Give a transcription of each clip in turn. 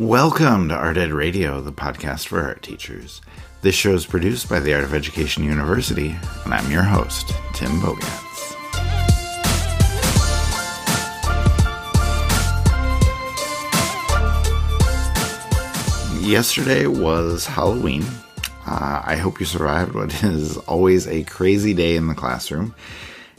Welcome to Art Ed Radio, the podcast for art teachers. This show is produced by the Art of Education University, and I'm your host, Tim Bogatz. Yesterday was Halloween. I hope you survived what is always a crazy day in the classroom.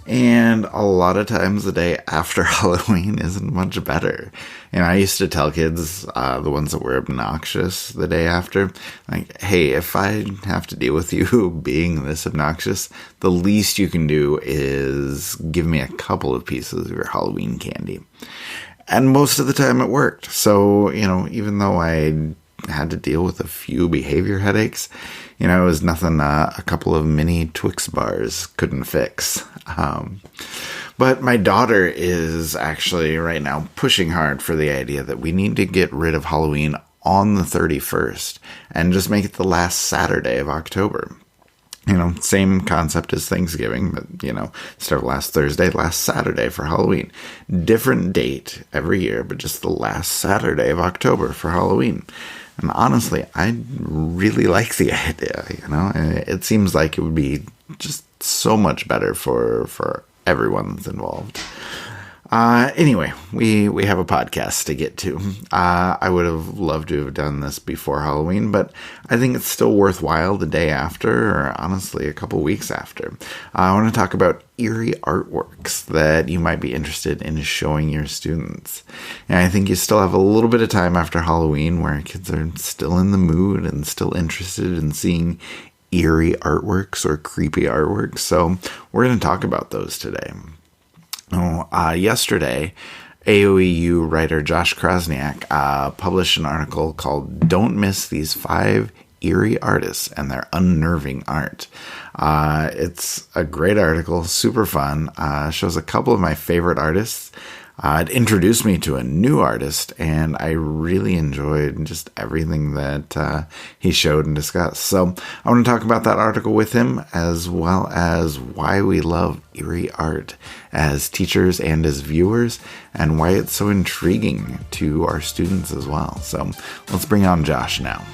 And a lot of times the day after Halloween isn't much better. And I used to tell kids, the ones that were obnoxious the day after, like, hey, if I have to deal with you being this obnoxious, the least you can do is give me a couple of pieces of your Halloween candy. And most of the time it worked. So, even though I had to deal with a few behavior headaches, it was nothing a couple of mini Twix bars couldn't fix. But my daughter is actually right now pushing hard for the idea that we need to get rid of Halloween on the 31st and just make it the last Saturday of October. Same concept as Thanksgiving, but, instead of last Thursday, last Saturday for Halloween. Different date every year, but just the last Saturday of October for Halloween. And honestly, I really like the idea, It seems like it would be just so much better for everyone that's involved. Anyway, we have a podcast to get to. I would have loved to have done this before Halloween, but I think it's still worthwhile the day after, or honestly, a couple weeks after. I want to talk about eerie artworks that you might be interested in showing your students. And I think you still have a little bit of time after Halloween where kids are still in the mood and still interested in seeing eerie artworks or creepy artworks. So we're going to talk about those today. Yesterday, AOEU writer Josh Chrosniak published an article called "Don't Miss These 5 Eerie Artists and Their Unnerving Art." It's a great article, super fun, shows a couple of my favorite artists. It introduced me to a new artist, and I really enjoyed just everything that he showed and discussed. So I want to talk about that article with him, as well as why we love eerie art as teachers and as viewers, and why it's so intriguing to our students as well. So let's bring on Josh now.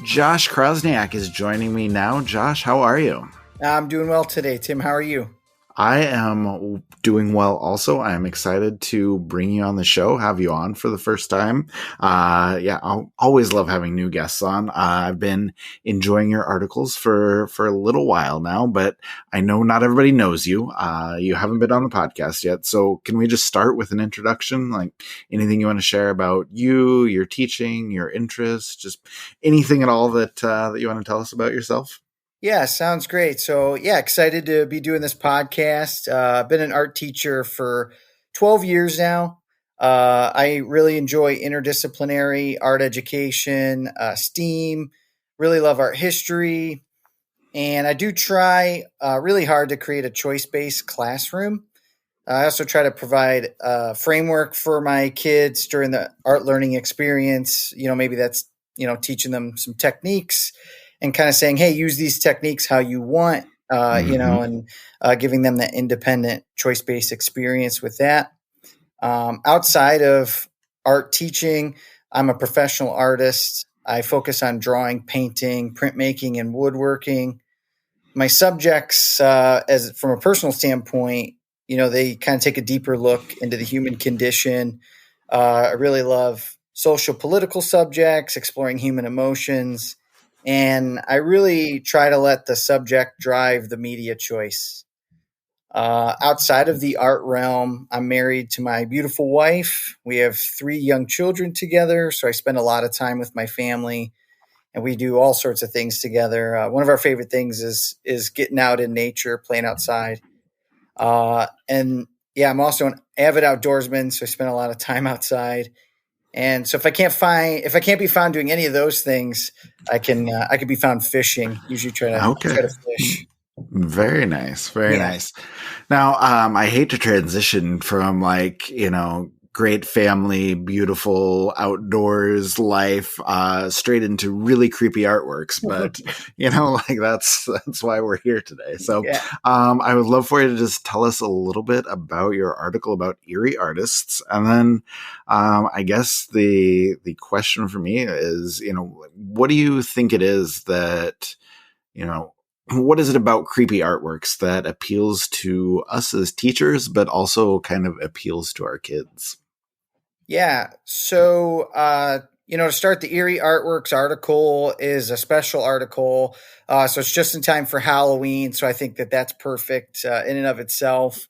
Josh Chrosniak is joining me now. Josh, how are you? I'm doing well today, Tim. How are you? I am doing well also. I am excited to bring you on the show, have you on for the first time. I'll always love having new guests on. I've been enjoying your articles for a little while now, but I know not everybody knows you. You haven't been on the podcast yet. So can we just start with an introduction? Like anything you want to share about you, your teaching, your interests, just anything at all that you want to tell us about yourself? Yeah, sounds great. So excited to be doing this podcast. I've been an art teacher for 12 years now. I really enjoy interdisciplinary art education, STEAM, really love art history. And I do try really hard to create a choice-based classroom. I also try to provide a framework for my kids during the art learning experience. Maybe that's, teaching them some techniques and kind of saying, hey, use these techniques how you want, and giving them that independent choice-based experience with that. Outside of art teaching, I'm a professional artist. I focus on drawing, painting, printmaking, and woodworking. My subjects, from a personal standpoint, they kind of take a deeper look into the human condition. I really love social political subjects, exploring human emotions. And I really try to let the subject drive the media choice. Outside of the art realm, I'm married to my beautiful wife. We have 3 young children together, so I spend a lot of time with my family, and we do all sorts of things together. One of our favorite things is getting out in nature, playing outside. I'm also an avid outdoorsman, so I spend a lot of time outside. And so if I can't be found doing any of those things, I can be found fishing. Usually try to fish. Very nice. Very nice. Now, I hate to transition from great family, beautiful outdoors life, straight into really creepy artworks. But like that's why we're here today. So, Yeah. I would love for you to just tell us a little bit about your article about Eerie artists, and then, I guess the question for me is, what do you think it is that, what is it about creepy artworks that appeals to us as teachers, but also kind of appeals to our kids? Yeah. So, to start, the Eerie Artworks article is a special article. So it's just in time for Halloween. So I think that that's perfect in and of itself.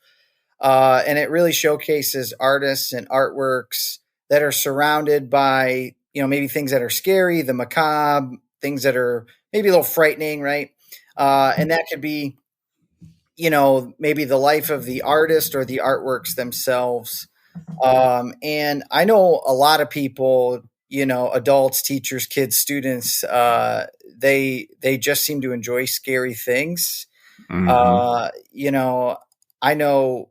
And it really showcases artists and artworks that are surrounded by, maybe things that are scary, the macabre, things that are maybe a little frightening, right? And that could be, maybe the life of the artist or the artworks themselves. And I know a lot of people, adults, teachers, kids, students, they just seem to enjoy scary things. Mm-hmm. I know,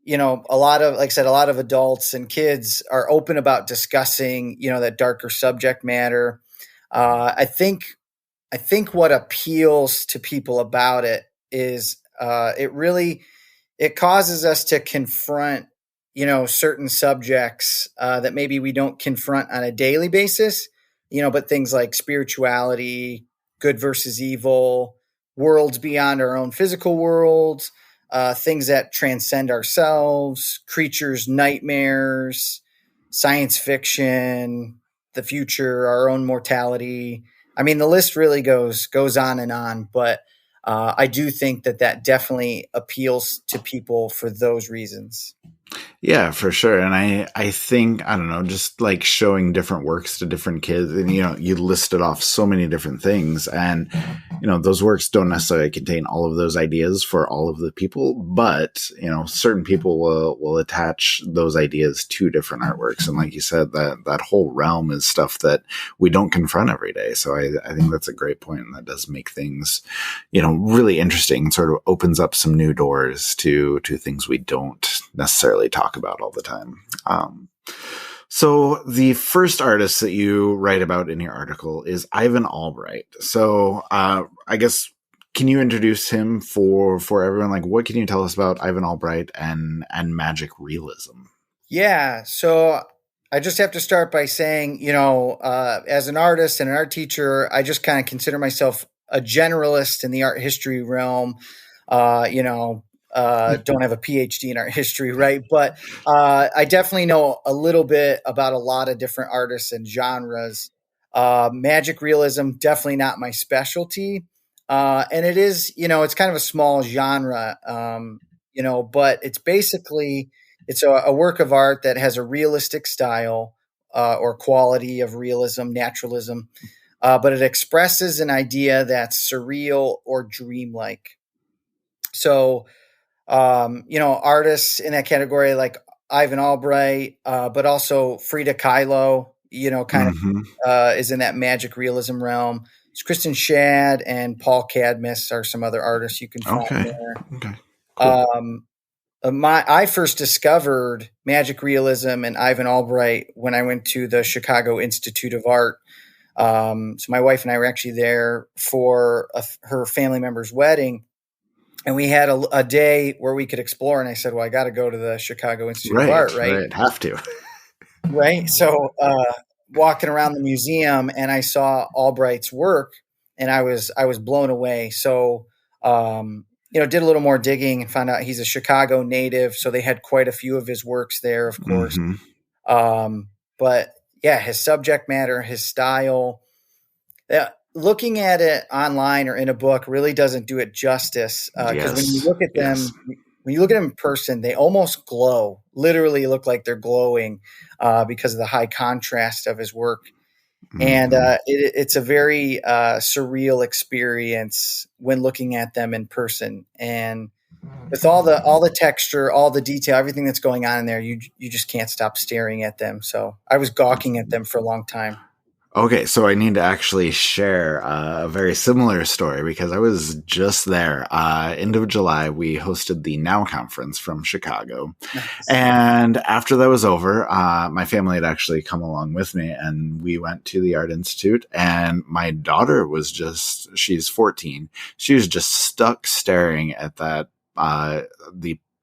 a lot of, like I said, a lot of adults and kids are open about discussing, that darker subject matter. I think what appeals to people about it is it causes us to confront, certain subjects that maybe we don't confront on a daily basis, but things like spirituality, good versus evil, worlds beyond our own physical worlds, things that transcend ourselves, creatures, nightmares, science fiction, the future, our own mortality. I mean, the list really goes on, but I do think that definitely appeals to people for those reasons. Yeah, for sure. And I think, I don't know, just like showing different works to different kids, and, you listed off so many different things, and, those works don't necessarily contain all of those ideas for all of the people, but, certain people will attach those ideas to different artworks. And like you said, that whole realm is stuff that we don't confront every day. So I think that's a great point, and that does make things, really interesting, sort of opens up some new doors to things we don't necessarily talk about all the time. So the first artist that you write about in your article is Ivan Albright. So I guess, can you introduce him for everyone? Like, what can you tell us about Ivan Albright and magic realism? Yeah. So I just have to start by saying, as an artist and an art teacher, I just kind of consider myself a generalist in the art history realm. Don't have a PhD in art history, right? But I definitely know a little bit about a lot of different artists and genres. Magic realism, definitely not my specialty. And it is, it's kind of a small genre, but it's a work of art that has a realistic style or quality of realism, naturalism, but it expresses an idea that's surreal or dreamlike. So, artists in that category like Ivan Albright, but also Frida Kahlo, kind of Mm-hmm. is in that magic realism realm. It's Kristen Shad and Paul Cadmus are some other artists you can find Okay. there. Okay. Cool. I first discovered magic realism and Ivan Albright when I went to the Chicago Institute of Art. So my wife and I were actually there for her family member's wedding, and we had a day where we could explore. And I said, "Well, I got to go to the Chicago Institute of Art, right?" Right. Have to. Right. So walking around the museum, and I saw Albright's work, and I was blown away. So did a little more digging and found out he's a Chicago native. So they had quite a few of his works there, of course. Mm-hmm. But yeah, his subject matter, his style. Looking at it online or in a book really doesn't do it justice because when you Yes. look at them, Yes. when you look at them in person, they almost glow. Literally look like they're glowing because of the high contrast of his work. And Mm-hmm. it's a very surreal experience when looking at them in person. And with all the texture, all the detail, everything that's going on in there, you just can't stop staring at them. So I was gawking at them for a long time. Okay, so I need to actually share a very similar story because I was just there. End of July, we hosted the Now conference from Chicago. Nice. And after that was over, my family had actually come along with me and we went to the Art Institute. And my daughter was she's 14. She was just stuck staring at the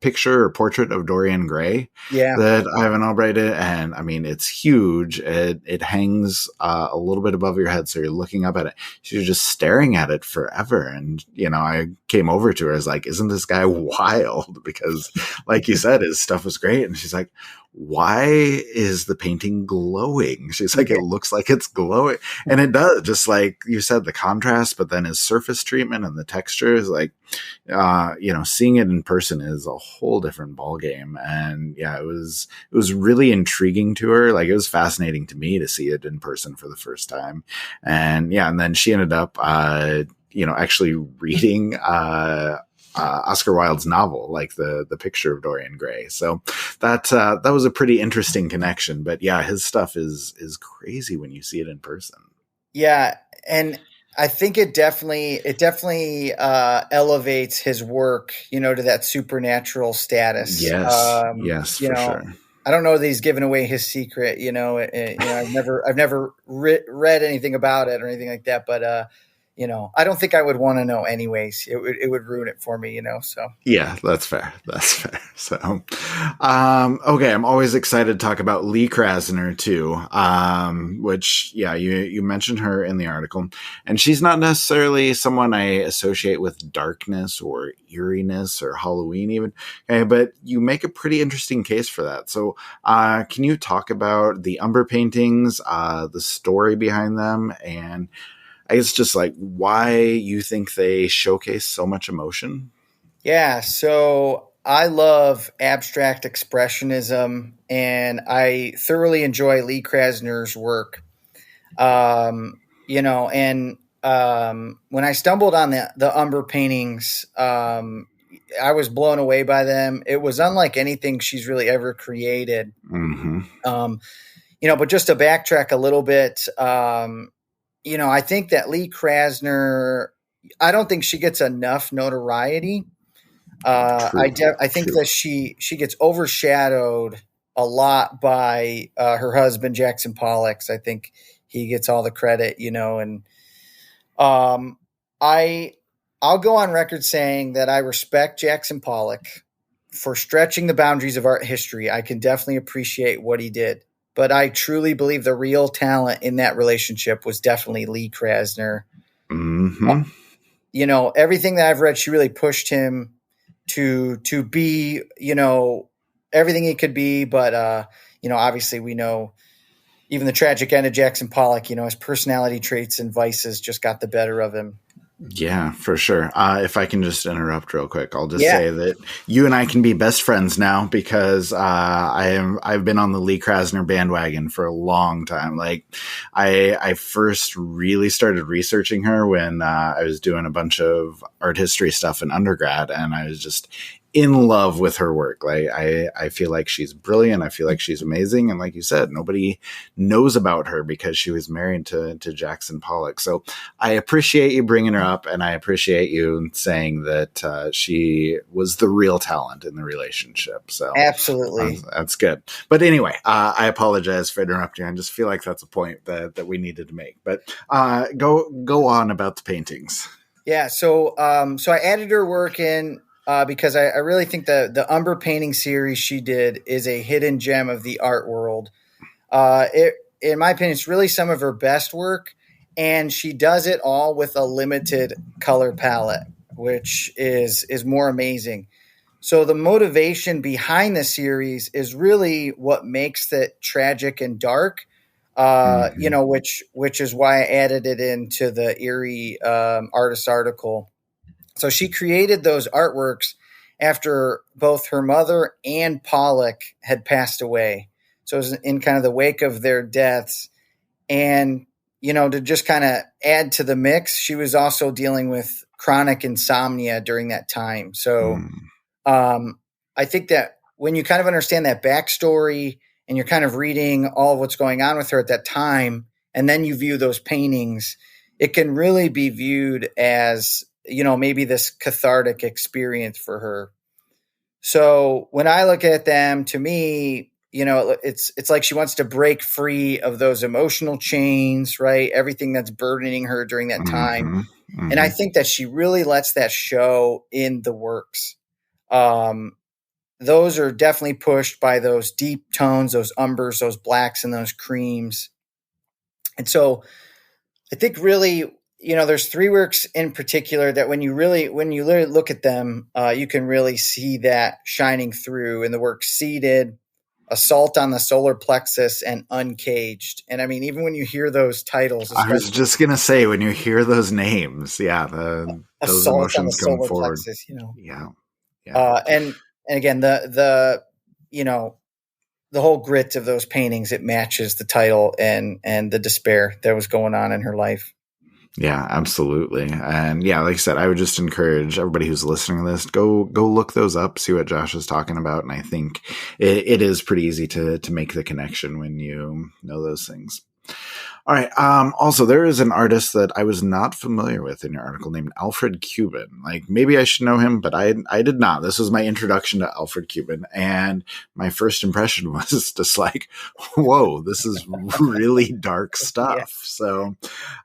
picture or portrait of Dorian Gray Yeah. that Ivan Albright did. And I mean, it's huge. It hangs a little bit above your head. So you're looking up at it. She was just staring at it forever. And, I came over to her. I was like, isn't this guy wild? Because like you said, his stuff was great. And she's like, why is the painting glowing? She's like, it looks like it's glowing. And it does, just like you said, the contrast, but then his surface treatment and the texture is like, seeing it in person is a whole different ball game. And yeah, it was really intriguing to her. Like it was fascinating to me to see it in person for the first time. And yeah, and then she ended up, actually reading, Oscar Wilde's novel, like the picture of Dorian Gray. So that was a pretty interesting connection. But yeah, his stuff is crazy when you see it in person. Yeah, and I think it definitely elevates his work, to that supernatural status. Yes, for sure. I don't know that he's given away his secret. I've never read anything about it or anything like that, but I don't think I would want to know anyways. It would ruin it for me. So Yeah, that's fair. That's fair. So, okay, I'm always excited to talk about Lee Krasner too. Which, yeah, you mentioned her in the article, and she's not necessarily someone I associate with darkness or eeriness or Halloween even. Okay, but you make a pretty interesting case for that. So, can you talk about the Umber paintings, the story behind them, and I guess just like why you think they showcase so much emotion? yeah, so I love abstract expressionism, and I thoroughly enjoy Lee Krasner's work. And when I stumbled on the Umber paintings, I was blown away by them. It was unlike anything she's really ever created. Mm-hmm. Um, but just to backtrack a little bit, I think that Lee Krasner, I don't think she gets enough notoriety. True. I think True. that she gets overshadowed a lot by her husband Jackson Pollock. I think he gets all the credit, and um, I I'll go on record saying that I respect Jackson Pollock for stretching the boundaries of art history. I can definitely appreciate what he did, but I truly believe the real talent in that relationship was definitely Lee Krasner. Mm-hmm. Everything that I've read, she really pushed him to be, everything he could be. But obviously we know even the tragic end of Jackson Pollock, his personality traits and vices just got the better of him. Yeah, for sure. If I can just interrupt real quick, I'll just Yeah. say that you and I can be best friends now because I've been on the Lee Krasner bandwagon for a long time. Like I first really started researching her when I was doing a bunch of art history stuff in undergrad, and I was just in love with her work. Like I feel like she's brilliant. I feel like she's amazing. And like you said, nobody knows about her because she was married to Jackson Pollock. So I appreciate you bringing her up, and I appreciate you saying that she was the real talent in the relationship. So Absolutely. that's good. But anyway, I apologize for interrupting. I just feel like that's a point that we needed to make. But go on about the paintings. Yeah. So I added her work in because I really think the Umber painting series she did is a hidden gem of the art world. In my opinion, it's really some of her best work, and she does it all with a limited color palette, which is more amazing. So the motivation behind the series is really what makes it tragic and dark. Mm-hmm. Which is why I added it into the Eerie artist article. So she created those artworks after both her mother and Pollock had passed away. So it was in kind of the wake of their deaths. And, to just kind of add to the mix, she was also dealing with chronic insomnia during that time. So Mm. I think that when you kind of understand that backstory and you're kind of reading all of what's going on with her at that time, and then you view those paintings, it can really be viewed as, maybe this cathartic experience for her. So when I look at them, to me, it's like she wants to break free of those emotional chains, right? Everything that's burdening her during that time. Mm-hmm. And I Mm-hmm. think that she really lets that show in the works. Those are definitely pushed by those deep tones, those umbers, those blacks, and those creams. And so I think really, there's three works in particular that when you literally look at them, you can really see that shining through in the work Seated, Assault on the Solar Plexus, and Uncaged. And I mean, even when you hear those titles, I was especially just gonna say, when you hear those names, those Assault on the emotions come Solar forward. Plexus, Yeah, yeah. and again, you know, the whole grit of those paintings, it matches the title and the despair that was going on in her life. Yeah, absolutely. And yeah, like I said, I would just encourage everybody who's listening to this, go look those up, see what Josh is talking about. And I think it is pretty easy to make the connection when you know those things. All right. Also, there is an artist that I was not familiar with in your article named Alfred Cuban. Like, maybe I should know him, but I did not. This was my introduction to Alfred Cuban, and my first impression was just like, whoa, this is really dark Yeah. stuff. So,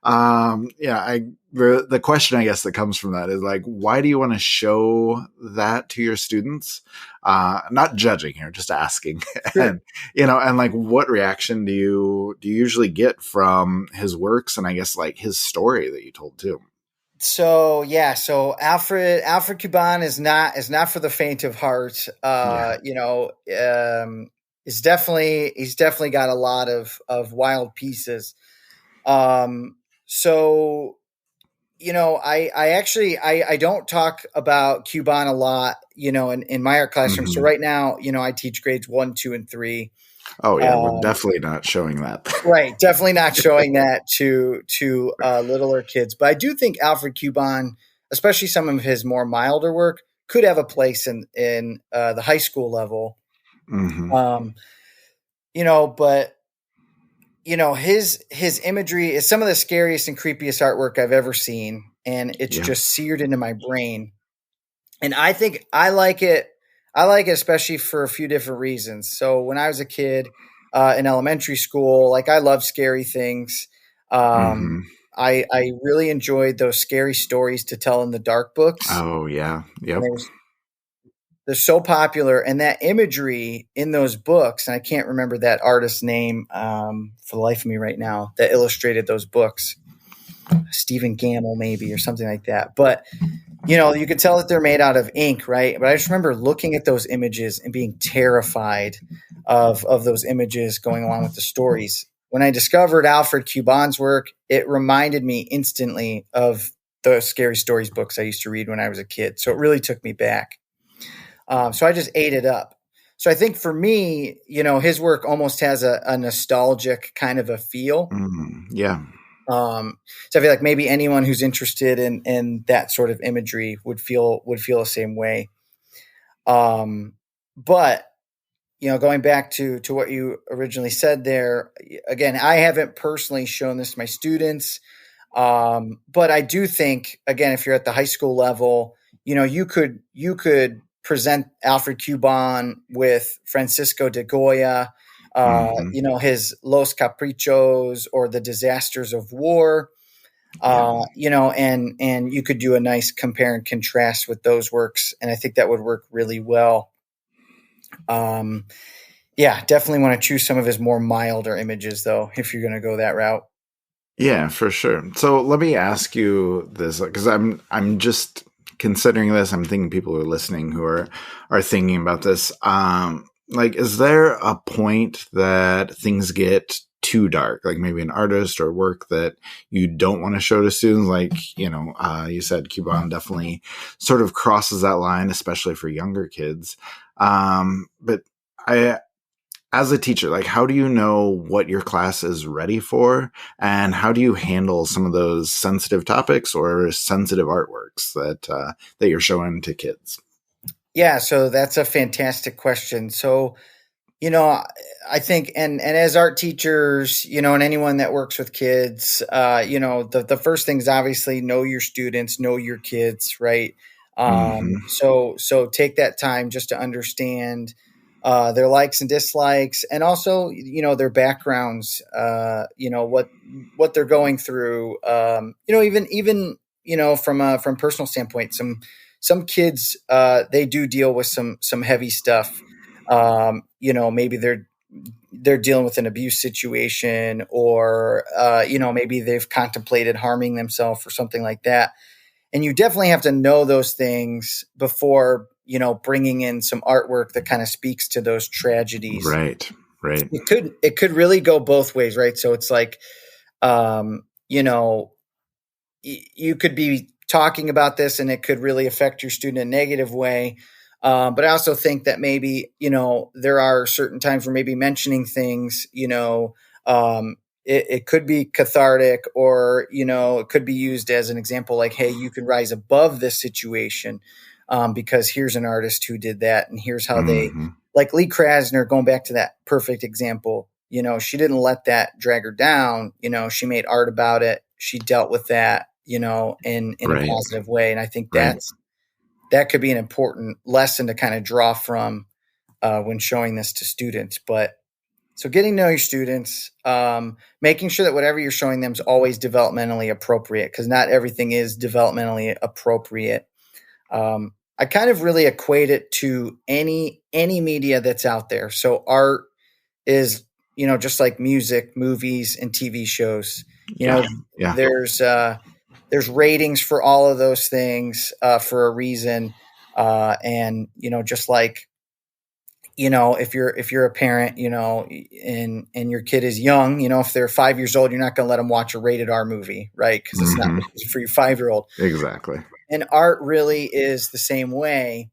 the question I guess that comes from that is like, why do you want to show that to your students? Not judging here, just asking. Sure. And like, what reaction do you usually get from his works, and I guess like his story that you told too? So Alfred Cuban is not for the faint of heart. Yeah. He's definitely got a lot of wild pieces. So I actually I don't talk about Cuban a lot, in my art classroom. So Mm-hmm. right now, I teach grades 1, 2, and 3. Oh yeah, we're Um, definitely not showing that. right, definitely not showing that to littler kids. But I do think Alfred Cuban, especially some of his more milder work, could have a place in the high school level. Mm-hmm. Um, but his imagery is some of the scariest and creepiest artwork I've ever seen, and it's Yeah. just seared into my brain. And I think I like it. I like it especially for a few different reasons. So when I was a kid in elementary school, like I love scary things. Um, Mm-hmm. I really enjoyed those scary stories to tell in the dark books. Oh yeah. Yep. They're so popular, and that imagery in those books. And I can't remember that artist's name for the life of me right now. That illustrated those books, Stephen Gamble maybe, or something like that. But you could tell that they're made out of ink, right? But I just remember looking at those images and being terrified of those images going along with the stories. When I discovered Alfred Cuban's work, it reminded me instantly of the scary stories books I used to read when I was a kid. So it really took me back. So I just ate it up. So I think for me, his work almost has a nostalgic kind of a feel. Yeah. So I feel like maybe anyone who's interested in that sort of imagery would feel the same way. But going back to what you originally said there, again, I haven't personally shown this to my students, but I do think, again, if you're at the high school level, you could present Alfred Cuban with Francisco de Goya, Mm-hmm. his Los Caprichos or the Disasters of War, Yeah. and you could do a nice compare and contrast with those works. And I think that would work really well. Definitely want to choose some of his more milder images though, if you're going to go that route. Yeah, for sure. So let me ask you this, because I'm just considering this. I'm thinking people who are listening who are thinking about this. Like, is there a point that things get too dark, like maybe an artist or work that you don't want to show to students? Like, you said Cuban definitely sort of crosses that line, especially for younger kids. But as a teacher, like, how do you know what your class is ready for, and how do you handle some of those sensitive topics or sensitive artworks that you're showing to kids? Yeah, so that's a fantastic question. So You know, I think, and as art teachers, and anyone that works with kids, the first thing is obviously know your students, know your kids, right? Hmm. So take that time just to understand their likes and dislikes, and also, their backgrounds, what they're going through. Even from personal standpoint, some kids they do deal with some heavy stuff. Maybe they're dealing with an abuse situation, or maybe they've contemplated harming themselves or something like that. And you definitely have to know those things before bringing in some artwork that kind of speaks to those tragedies. Right. Right. It could really go both ways, right? So it's like, um, you know you could be talking about this and it could really affect your student in a negative way. But I also think that maybe, there are certain times where maybe mentioning things, it could be cathartic, or, it could be used as an example, like, hey, you can rise above this situation, because here's an artist who did that. And here's how Hmm. like Lee Krasner, going back to that perfect example, she didn't let that drag her down. She made art about it. She dealt with that, in a Right. positive way. And I think Right. that could be an important lesson to kind of draw from when showing this to students. But so getting to know your students, making sure that whatever you're showing them is always developmentally appropriate, because not everything is developmentally appropriate. I kind of really equate it to any media that's out there. So art is, just like music, movies, and TV shows. You Yeah. know, Yeah. there's ratings for all of those things for a reason. And just like, if you're a parent, and your kid is young, if they're 5 years old, you're not going to let them watch a rated R movie, right? Because it's not Hmm. for your 5-year-old. Exactly. And art really is the same way.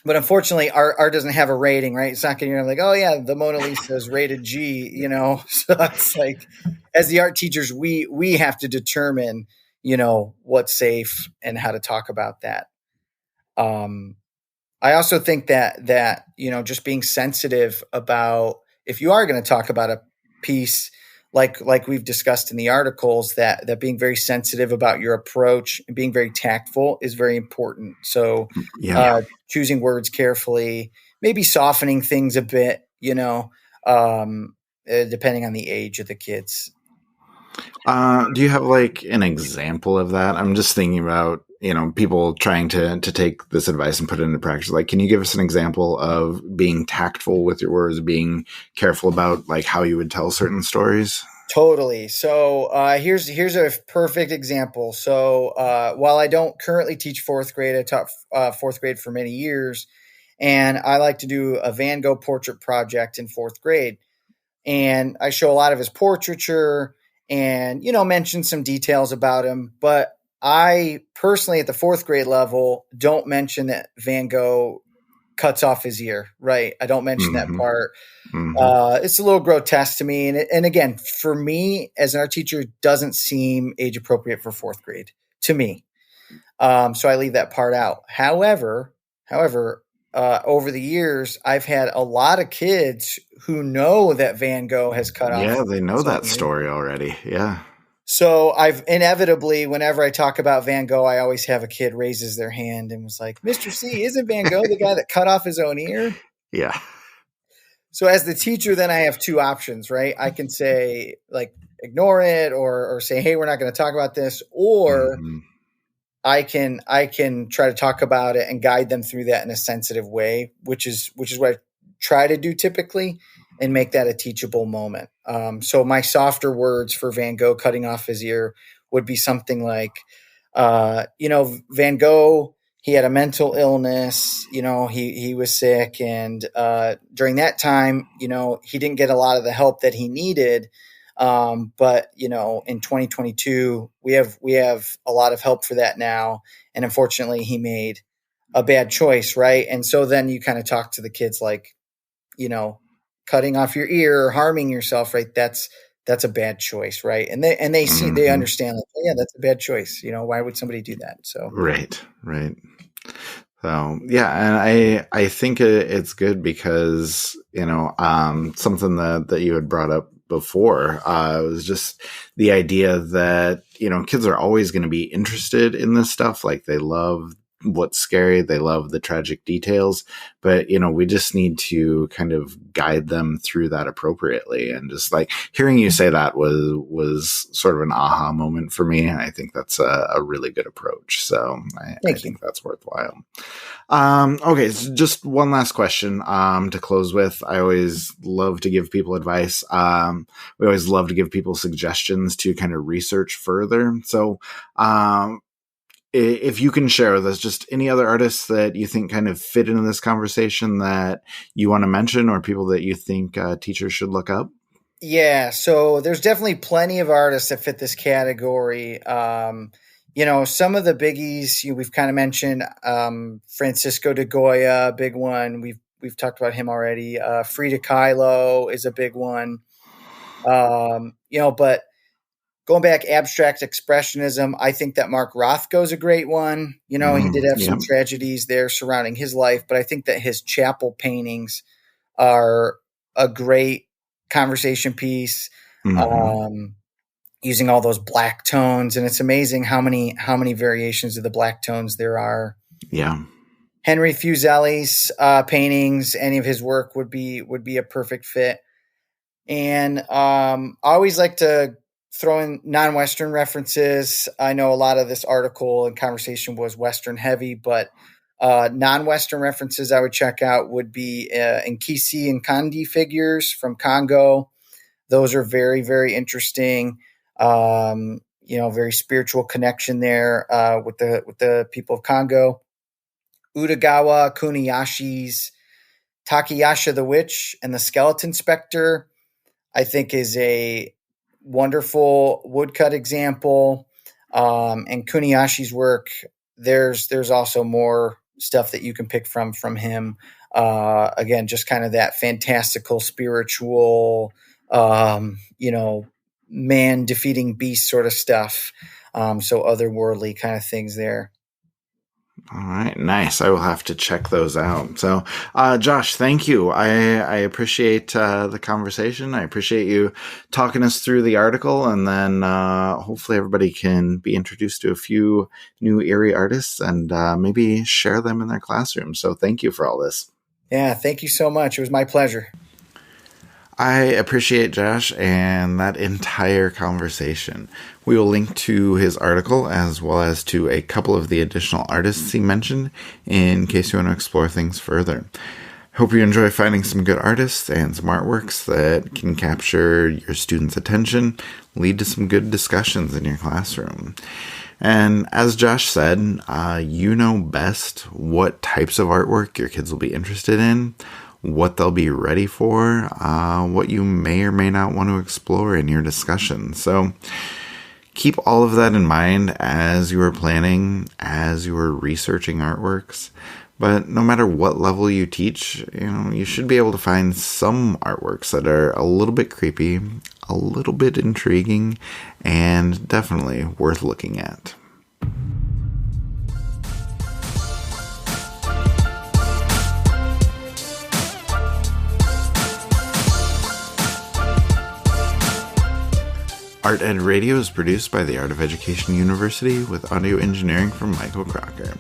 But unfortunately, art doesn't have a rating, right? It's not going to be like, oh yeah, the Mona Lisa is rated G, So it's like, as the art teachers, we have to determine, what's safe and how to talk about that. Um, I also think that just being sensitive about, if you are going to talk about a piece, like we've discussed in the articles, that being very sensitive about your approach and being very tactful is very important. So Yeah. choosing words carefully, maybe softening things a bit, depending on the age of the kids. Do you have like an example of that? I'm just thinking about, people trying to take this advice and put it into practice. Like, can you give us an example of being tactful with your words, being careful about like how you would tell certain stories? Totally. So here's a perfect example. So while I don't currently teach fourth grade, I taught fourth grade for many years, and I like to do a Van Gogh portrait project in fourth grade. And I show a lot of his portraiture, and mention some details about him. But I personally, at the fourth grade level, don't mention that Van Gogh cuts off his ear. Right? I don't mention that Hmm. part. Hmm. It's a little grotesque to me, and again, for me as an art teacher, it doesn't seem age appropriate for fourth grade to me. So I leave that part out. However, over the years, I've had a lot of kids who know that Van Gogh has cut off Yeah, they know his own that ear. story already. Yeah. So I've inevitably, whenever I talk about Van Gogh, I always have a kid raises their hand and was like, "Mr. C, isn't Van Gogh the guy that cut off his own ear?" Yeah. So as the teacher, then I have two options, right? I can say, like, ignore it, or say, hey, we're not going to talk about this, or Hmm. I can try to talk about it and guide them through that in a sensitive way, which is what I try to do typically, and make that a teachable moment. So my softer words for Van Gogh cutting off his ear would be something like, Van Gogh, he had a mental illness. He was sick, and during that time, he didn't get a lot of the help that he needed. But in 2022, we have a lot of help for that now, and unfortunately, he made a bad choice, right? And so then you kind of talk to the kids like, you know, cutting off your ear or harming yourself, right? That's a bad choice, right? And they understand, like, oh, yeah, that's a bad choice. Why would somebody do that? So Right. Right. So yeah, and I think it's good because something that you had brought up before was just the idea that kids are always going to be interested in this stuff. Like they love what's scary, they love the tragic details, but we just need to kind of guide them through that appropriately. And just like hearing you say that was sort of an aha moment for me. I think that's a really good approach. So I think that's worthwhile. Okay, so just one last question to close with. I always love to give people advice. We always love to give people suggestions to kind of research further. So if you can share with us just any other artists that you think kind of fit into this conversation that you want to mention, or people that you think teachers should look up. Yeah, so there's definitely plenty of artists that fit this category. Some of the biggies we've kind of mentioned. Francisco de Goya, big one. We've talked about him already. Frida Kahlo is a big one. But going back, abstract expressionism, I think that Mark Rothko is a great one. He did have some tragedies there surrounding his life, but I think that his chapel paintings are a great conversation piece, using all those black tones. And it's amazing how many variations of the black tones there are. Yeah. Henry Fuseli's paintings, any of his work would be a perfect fit. And I always like to throw in non-Western references. I know a lot of this article and conversation was Western heavy, but non-Western references I would check out would be Nkisi and Kandi figures from Congo. Those are very, very interesting. Very spiritual connection there with the people of Congo. Utagawa Kuniyashi's Takayasha the Witch and the Skeleton Spectre, I think, is a wonderful woodcut example. And Kuniyashi's work, there's also more stuff that you can pick from him. Again, just kind of that fantastical, spiritual, man defeating beast sort of stuff. So otherworldly kind of things there. All right. Nice. I will have to check those out. So, Josh, thank you. I appreciate the conversation. I appreciate you talking us through the article, and then hopefully everybody can be introduced to a few new Eerie artists and maybe share them in their classroom. So thank you for all this. Yeah, thank you so much. It was my pleasure. I appreciate Josh and that entire conversation. We will link to his article as well as to a couple of the additional artists he mentioned in case you want to explore things further. Hope you enjoy finding some good artists and some artworks that can capture your students' attention, lead to some good discussions in your classroom. And as Josh said, you know best what types of artwork your kids will be interested in, what they'll be ready for, what you may or may not want to explore in your discussion. So keep all of that in mind as you are planning, as you are researching artworks. But no matter what level you teach, you should be able to find some artworks that are a little bit creepy, a little bit intriguing, and definitely worth looking at. Art Ed Radio is produced by the Art of Education University with audio engineering from Michael Crocker.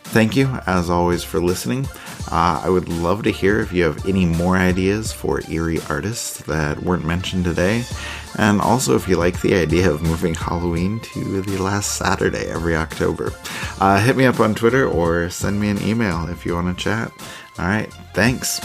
Thank you, as always, for listening. I would love to hear if you have any more ideas for Eerie artists that weren't mentioned today. And also if you like the idea of moving Halloween to the last Saturday every October. Hit me up on Twitter or send me an email if you want to chat. All right, thanks.